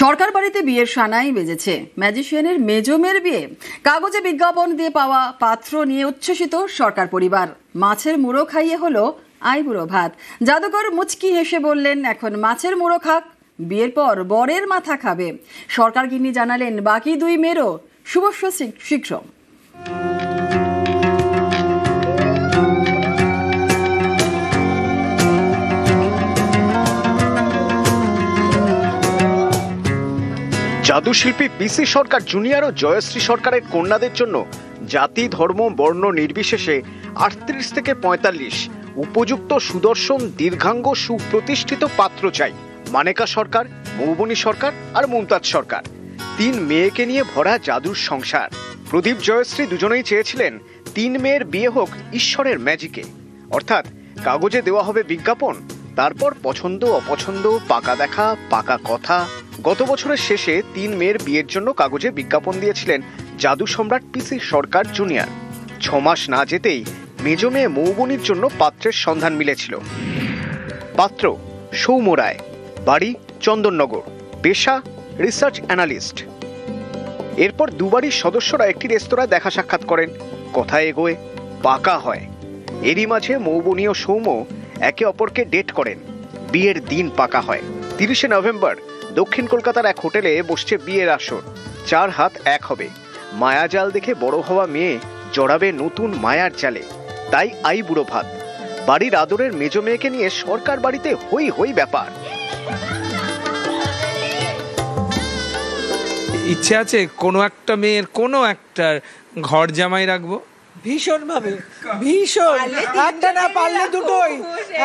সরকার বাড়িতে বিয়ের সানাই বেজেছে। ম্যাজিশিয়ানের মেজমের বিয়ে। কাগজে বিজ্ঞাপন দিয়ে পাওয়া পাত্র নিয়ে উচ্ছ্বসিত সরকার পরিবার। মাছের মুড়ো খাইয়ে হলো আইবুড়ো ভাত। জাদুকর মুচকি হেসে বললেন, এখন মাছের মুড়ো খাক, বিয়ের পর বরের মাথা খাবে। সরকার গিন্নি জানালেন, বাকি দুই মেয়েরও শুভস্য শীঘ্র। জাদুশিল্পী পিসি সরকার জুনিয়র ও জয়শ্রী সরকারের কন্যাদের জন্য জাতি, ধর্ম, বর্ণ নির্বিশেষে 38 থেকে 45 উপযুক্ত, সুদর্শন, দীর্ঘাঙ্গ, সুপ্রতিষ্ঠিত পাত্র চাই। মানেকা সরকার, মৌবনী সরকার আর মুমতাজ সরকার, 3 মেয়েকে নিয়ে ভরা জাদুর সংসার। প্রদীপ, জয়শ্রী দুজনেই চেয়েছিলেন 3 মেয়ের বিয়ে হোক ঈশ্বরের ম্যাজিকে, অর্থাৎ কাগজে দেওয়া হবে বিজ্ঞাপন, তারপর পছন্দ অপছন্দ, পাকা দেখা, পাকা কথা। গত বছরের শেষে 3 মেয়ের বিয়ের জন্য কাগজে বিজ্ঞাপন দিয়েছিলেন জাদু সম্রাট পিসি সরকার জুনিয়র। 6 মাস না যেতেই মেজ মেয়ে মৌবনীর জন্য পাত্রের সন্ধান মিলেছিল। পাত্র সৌম রায়, বাড়ি চন্দননগর, পেশা রিসার্চ অ্যানালিস্ট। এরপর দুবারই সদস্যরা একটি রেস্তোরাঁয় দেখা সাক্ষাৎ করেন, কথা এগোয়, পাকা হয়। এরই মাঝে মৌবনী ও সৌম একে অপরকে ডেট করেন। বিয়ের দিন পাকা হয়। 30শে নভেম্বর দক্ষিণ কলকাতার এক হোটেলে বসছে বিয়ের আসর। 4 হাত এক হবে। মায়াজাল দেখে বড় হওয়া মেয়ে জড়াবে নতুন মায়ার জালে, তাই আইবুড়ো ভাত। বাড়ির আদরের মেজ মেয়েকে নিয়ে সরকার বাড়িতে হই হই ব্যাপার। ইচ্ছে আছে কোনো একটা মেয়ের কোনো একটা ঘর জামাই রাখবো, ভীষণ ভাবে, ভীষণ। একটা না পারলে দুটোই।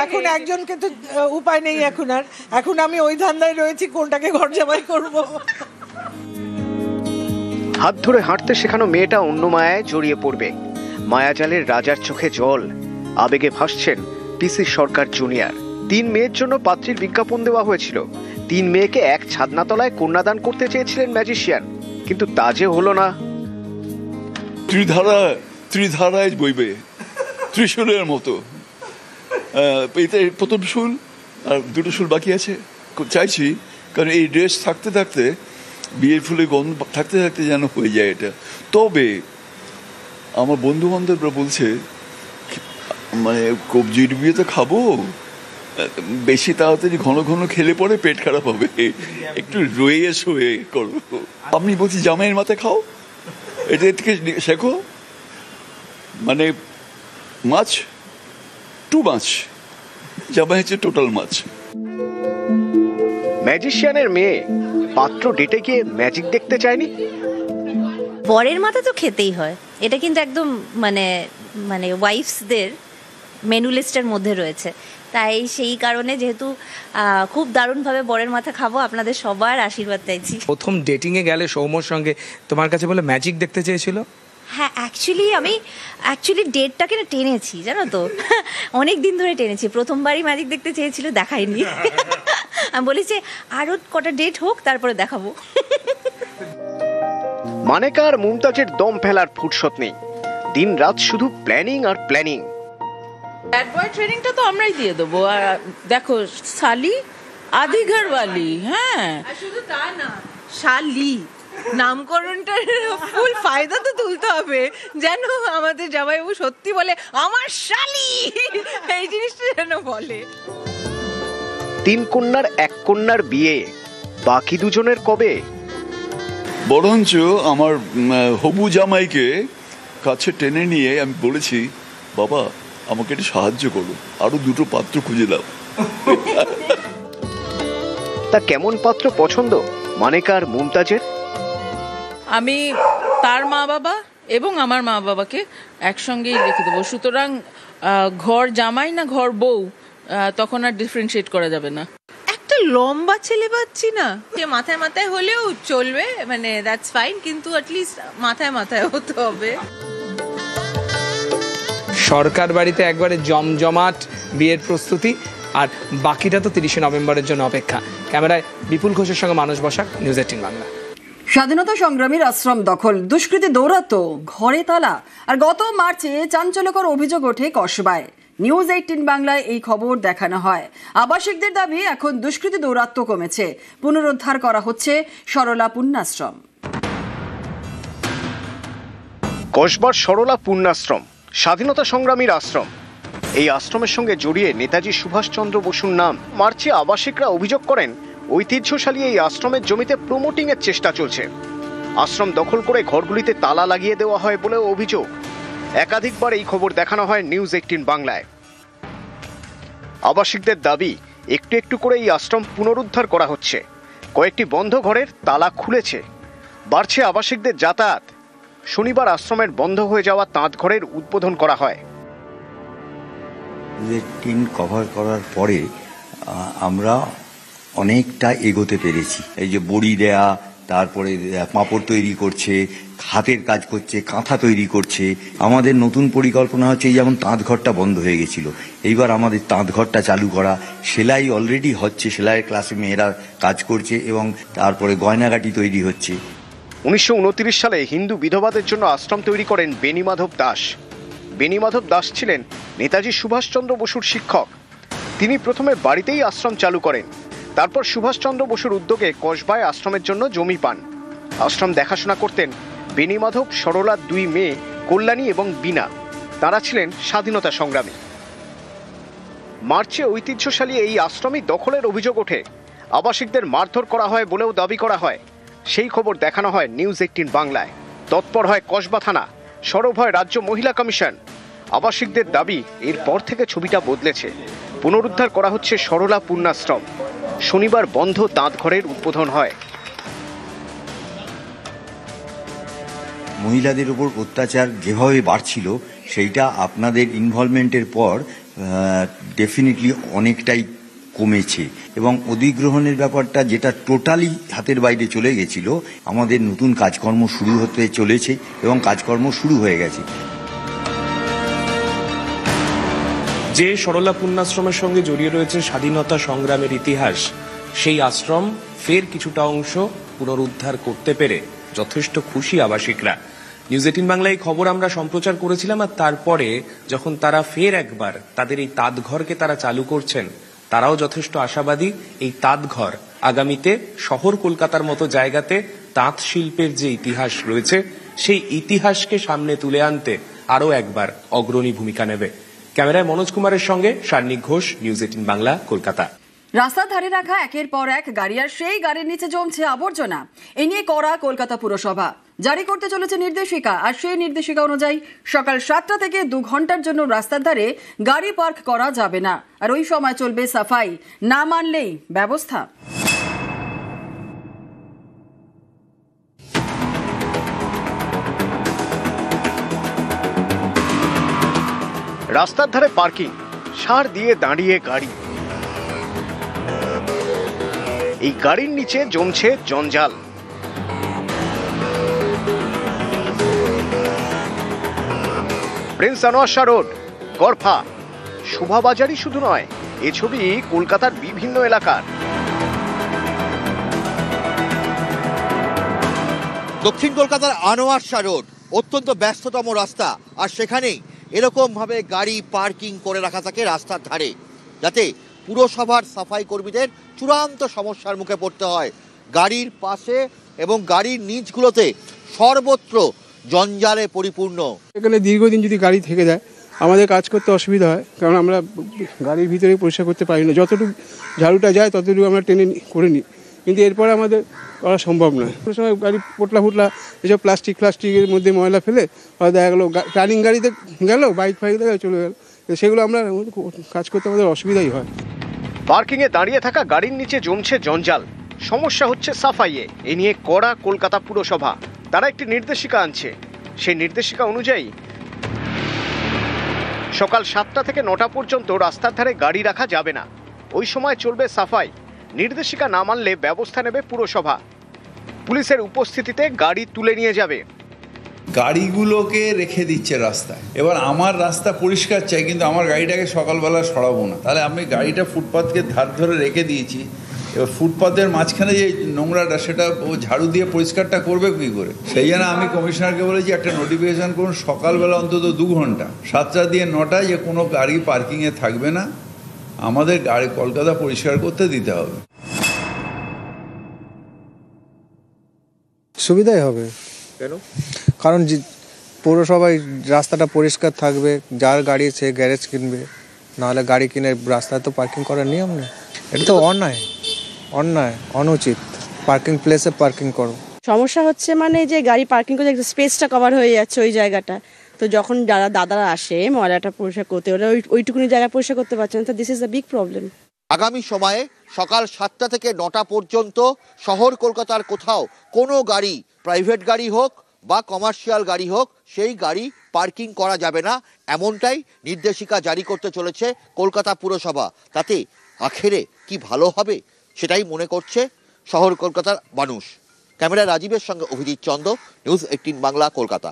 এখন একজনকে তো উপায় নেই এখন আমি ওই ধান্দায় রয়েছি, কোনটাকে ঘর জামাই করব। হাত ধরে হাঁটতে শেখানো মেয়েটা অন্য মায়ায় জড়িয়ে পড়বে। মায়াজালের রাজার চোখে জল, আবেগে ভাসছেন পিসি সরকার জুনিয়র। 3 মেয়ের জন্য পাত্রীর বিজ্ঞাপন দেওয়া হয়েছিল। 3 মেয়েকে এক ছাদনাতলায় কন্যাদান করতে চেয়েছিলেন ম্যাজিশিয়ান, কিন্তু তা যে হলো না। ত্রিধারায় বইবে, ত্রিশূলের মতো। এতে প্রথম শুল আর 2টো শুল বাকি আছে। চাইছি, কারণ এই ড্রেস থাকতে থাকতে, বিয়ের ফুলে গন্ধ থাকতে থাকতে যেন হয়ে যায় এটা। তবে আমার বন্ধু বান্ধবরা বলছে, মানে কবজির বিয়ে তো খাবো, বেশি তাড়াতাড়ি ঘন ঘন খেলে পরে পেট খারাপ হবে, একটু রয়ে শুয়ে করবো। আপনি বলছি জামাইয়ের মাথায় খাও, এটা থেকে শেখো। মানে মাছ, 2 মাছ, জামাই হচ্ছে টোটাল মাছ। ম্যাজিশিয়ানের মেয়ে পাত্র ডেটে গিয়ে ম্যাজিক দেখতে চায়নি। বরের মাথা তো খেতেই হয়, এটা কিন্তু একদম মানে ওয়াইফসদের মেনু লিস্টের মধ্যে রয়েছে। তাই সেই কারণে যেহেতু খুব দারুণভাবে বরের মাথা খাবো, আপনাদের সবার আশীর্বাদ চাইছি। প্রথম ডেটিংয়ে গেলে সৌম্যর সঙ্গে তোমার কাছে বলে ম্যাজিক দেখতে চেয়েছিল। হ্যাঁ, আমি ডেটটাকে না টেনেছি, জানো তো, অনেক দিন ধরে টেনেছি। প্রথমবারই ম্যাজিক দেখতে চেয়েছিল, দেখায়নি। আমি বলেছি আরো কটা ডেট হোক, তারপরে দেখাবো। মানেকা আর মুমতাজের দম ফেলার ফুরসত নেই। দিন রাত শুধু প্ল্যানিং আর প্ল্যানিং। ব্যাড বয় ট্রেনিংটা তো আমরাই দিয়ে দেবো। আর দেখো, শালি আদি ঘরওয়ালি। হ্যাঁ, শুধু তা না, শালি নামকরণটার ফুল ফায়দা তো তুলতে হবে, যেন আমাদের জামাইবাবু সত্যি বলে আমার শালি, এই জিনিসটা যেন বলে। 3 কন্যার 1 কন্যার বিয়ে, বাকি দুজনের কবে? বরঞ্চ আমার হবু জামাইকে কাছে টেনে নিয়ে আমি বলেছি, বাবা আমাকে একটু সাহায্য করো, আরো 2টো পাত্র খুঁজে দাও। তা কেমন পাত্র পছন্দ মানেকা আর মুমতাজের? আমি তার মা বাবা এবং আমার মা বাবাকে একসঙ্গেই রেখে দেবো। সুতরাং ঘর জামাই না ঘর বউ, তখন আর ডিফারেন্সিয়েট করা যাবে না। একটা লম্বা ছেলে পাচ্ছি না, যে মাথায় মাথায় হলেও চলবে, মানে দ্যাটস ফাইন, কিন্তু অ্যাটলিস্ট মাথায় মাথায় হতে হবে। সরকার বাড়িতে একবারে জমজমাট বিয়ের প্রস্তুতি, আর বাকিটা তো 30শে নভেম্বরের জন্য অপেক্ষা। ক্যামেরায় বিপুল ঘোষের সঙ্গে মানুষ বসাক, নিউজ 18 বাংলা। স্বাধীনতা সংগ্রামীর আশ্রম দখল, দুষ্কৃতী দৌরাত্ম, ঘরে তালা। আর গত মার্চে চাঞ্চল্যকর অভিযোগ ওঠে কসবায়। নিউজ 18 বাংলায় এই খবর দেখানো হয়। আবাসিকদের দাবি, এখন দুষ্কৃতী দৌরাত্ম্য কমেছে, পুনরুদ্ধার করা হচ্ছে সরলা পুণ্যাশ্রম। কসবার সরলা পুণ্যাশ্রম স্বাধীনতা সংগ্রামীর আশ্রম। এই আশ্রমের সঙ্গে জড়িয়ে নেতাজি সুভাষচন্দ্র বসুর নাম। মার্চে আবাসিকরা অভিযোগ করেন ঐতিহ্যশালী এই আশ্রমের জমিতে প্রমোটিং এর চেষ্টা চলছে। আশ্রম দখল করে ঘরগুলিতে তালা লাগিয়ে দেওয়া হয় বলেও অভিযোগ। একাধিকবার এই খবর দেখানো হয় নিউজ 18 বাংলায়। আবাসিকদের দাবি, একটু একটু করে এই আশ্রম পুনরুদ্ধার করা হচ্ছে। কয়েকটি বন্ধ ঘরের তালা খুলেছে। বাড়ছে আবাসিকদের যাতায়াত। শনিবার আশ্রমের বন্ধ হয়ে যাওয়া তাঁত ঘরের উদ্বোধন করা হয়। টিন কভার করার পরে আমরা অনেকটা এগোতে পেরেছি। এই যে বড়ি দেয়া, তারপরে পাঁপড় তৈরি করছে, হাতের কাজ করছে, কাঁথা তৈরি করছে। আমাদের নতুন পরিকল্পনা হচ্ছে, এই যেমন তাঁত ঘরটা বন্ধ হয়ে গেছিল, এইবার আমাদের তাঁত ঘরটা চালু করা। সেলাই অলরেডি হচ্ছে, সেলাইয়ের ক্লাসে মেয়েরা কাজ করছে এবং তারপরে গয়নাগাটি তৈরি হচ্ছে। 1929 সালে হিন্দু বিধবাদের জন্য আশ্রম তৈরি করেন বেণীমাধব দাস। বেণীমাধব দাস ছিলেন নেতাজি সুভাষচন্দ্র বসুর শিক্ষক। তিনি প্রথমে বাড়িতেই আশ্রম চালু করেন। তারপর সুভাষচন্দ্র বসুর উদ্যোগে কসবায় আশ্রমের জন্য জমি পান। আশ্রম দেখাশোনা করতেন বেণীমাধব সরলার 2 মেয়ে কল্যাণী এবং বীণা। তারা ছিলেন স্বাধীনতা সংগ্রামী। মার্চে ঐতিহ্যশালী এই আশ্রমই দখলের অভিযোগ ওঠে। আবাসিকদের মারধর করা হয় বলেও দাবি করা হয়। সেই খবর দেখানো হয় নিউজ 18 বাংলায়। তৎপর হয় কসবা থানা, সরব হয় রাজ্য মহিলা কমিশন। আবাসিকদের দাবি, এরপর থেকে ছবিটা বদলেছে। পুনরুদ্ধার করা হচ্ছে সরলা পুণ্যাশ্রম। শনিবার বন্ধ তাঁত ঘরের উদ্বোধন হয়। মহিলাদের উপর অত্যাচার যেভাবে বাড়ছিল, সেইটা আপনাদের ইনভলভমেন্টের পর ডেফিনেটলি অনেকটাই কমেছে এবং অধিগ্রহণের ব্যাপারটা যেটা টোটালি হাতের বাইরে চলে গেছিল, আমাদের নতুন কাজকর্ম শুরু হতে চলেছে এবং কাজকর্ম শুরু হয়ে গেছে। যে সরলা পুণ্যাশ্রমের সঙ্গে জড়িয়ে রয়েছে স্বাধীনতা সংগ্রামের ইতিহাস, সেই আশ্রম ফের কিছুটা অংশ পুনরুদ্ধার করতে পেরে যথেষ্ট খুশি আবাসিকরা। নিউজ 18 বাংলায় খবর আমরা সম্প্রচার করেছিলাম, আর তারপরে যখন তারা ফের একবার তাদের এই তাঁত ঘরকে তারা চালু করছেন, তারাও যথেষ্ট আশাবাদী। এই তাঁত ঘর আগামীতে শহর কলকাতার মতো জায়গাতে তাঁত শিল্পের যে ইতিহাস রয়েছে, সেই ইতিহাসকে সামনে তুলে আনতে আরও একবার অগ্রণী ভূমিকা নেবে। ক্যামেরায় মনোজ কুমারের সঙ্গে সার্নিক ঘোষ, নিউজ 18 বাংলা, কলকাতা। রাস্তার ধারে রাখা একের পর এক গাড়ি, আর সেই গাড়ির নিচে জমছে আবর্জনা। এ নিয়ে কড়া কলকাতা পুরসভা জারি করতে চলেছে নির্দেশিকা। আর সেই নির্দেশিকা অনুযায়ী সকাল 7টা থেকে 2 ঘন্টার জন্য রাস্তার ধারে গাড়ি পার্ক করা যাবে না। আর ওই সময় চলবে সাফাই, না মানলেই ব্যবস্থা। রাস্তার ধারে পার্কিং, সার দিয়ে দাঁড়িয়ে গাড়ি। এই গাড়ির নিচে জমছে জঞ্জাল। প্রিন্স আনোয়ার শাহ রোড, গড়ফা, শোভাবাজারই শুধু নয়, এ ছবি কলকাতার বিভিন্ন এলাকার। দক্ষিণ কলকাতার আনোয়ার শাহ রোড অত্যন্ত ব্যস্ততম রাস্তা, আর সেখানেই এরকম ভাবে গাড়ি পার্কিং করে রাখা থাকে রাস্তার ধারে, যাতে পুরসভার সাফাই কর্মীদের চূড়ান্ত সমস্যার মুখে পড়তে হয়। গাড়ির পাশে এবং গাড়ির নিচগুলোতে সর্বত্র জঞ্জালে পরিপূর্ণ। এখানে দীর্ঘদিন যদি গাড়ি থেকে যায়, আমাদের কাজ করতে অসুবিধা হয়, কারণ আমরা গাড়ির ভিতরে পরিষ্কার করতে পারি না। যতটুকু ঝাড়ুটা যায় ততটুকু আমরা টেনে করে নিই, কিন্তু এরপরে আমাদের করা সম্ভব নয়। কোনো সময় গাড়ি পোটলা ফুটলা এসব প্লাস্টিকের মধ্যে ময়লা ফেলে হয়তো দেখা গেলো টার্নিং গাড়িতে গেল, বাইক ফাইক চলে গেল, সেগুলো আমরা কাজ করতে আমাদের অসুবিধাই হয়। পার্কিংয়ে দাঁড়িয়ে থাকা গাড়ির নিচে জমছে জঞ্জাল, সমস্যা হচ্ছে সাফাইয়ে। এ নিয়ে কড়া কলকাতা পুরসভা। তারা একটি নির্দেশিকা আনছে। সেই নির্দেশিকা অনুযায়ী সকাল 7টা থেকে 9টা পর্যন্ত রাস্তার ধারে গাড়ি রাখা যাবে না। ওই সময় চলবে সাফাই। নির্দেশিকা না মানলে ব্যবস্থা নেবে পুরসভা। পুলিশের উপস্থিতিতে গাড়ি তুলে নিয়ে যাবে। গাড়িগুলোকে রেখে দিচ্ছে রাস্তায়। এবার আমার রাস্তা পরিষ্কার চাই, কিন্তু আমার গাড়িটাকে সকালবেলা সরাবো না, তাহলে আমি গাড়িটা ফুটপাথকে ধার ধরে রেখে দিয়েছি, এবার ফুটপাতের মাঝখানে যে নোংরাটা সেটা ও ঝাড়ু দিয়ে পরিষ্কারটা করবে কী করে? সেই জন্য আমি কমিশনারকে বলেছি একটা নোটিফিকেশন করুন সকালবেলা অন্তত 2 ঘন্টা 7টা দিয়ে 9টায় যে কোনো গাড়ি পার্কিংয়ে থাকবে না, আমাদের গাড়ি কলকাতা পরিষ্কার করতে দিতে হবে। সুবিধাই হবে। কেন? কারণ পৌরসভায় রাস্তাটা পরিষ্কার থাকবে, যার গাড়ি সে গ্যারেজ কিনবে, নাহলে গাড়ি কিনে রাস্তায় তো পার্কিং করার নিয়ম নেই। এটা তো অন্যায় অনুচিত। পার্কিং প্লেসে পার্কিং করো। সমস্যা হচ্ছে মানে যে গাড়ি পার্কিং করে স্পেসটা কভার হয়ে যাচ্ছে ওই জায়গাটা, তো যখন যারা দাদারা আসে ময়লাটা পরিষ্কার করতে, ওরা ওইটুকুনি জায়গা পরিষ্কার করতে পারছে না, তো this is a big problem. আগামী সময়ে সকাল 7টা থেকে 9টা পর্যন্ত শহর কলকাতার কোথাও কোনো গাড়ি, প্রাইভেট গাড়ি হোক বা কমার্শিয়াল গাড়ি হোক, সেই গাড়ি পার্কিং করা যাবে না, এমনটাই নির্দেশিকা জারি করতে চলেছে কলকাতা পুরসভা। তাতে আখেরে কি ভালো হবে সেটাই মনে করছে শহর কলকাতার মানুষ। ক্যামেরা রাজীবের সঙ্গে অভিজিৎ চন্দ, নিউজ 18 বাংলা, কলকাতা।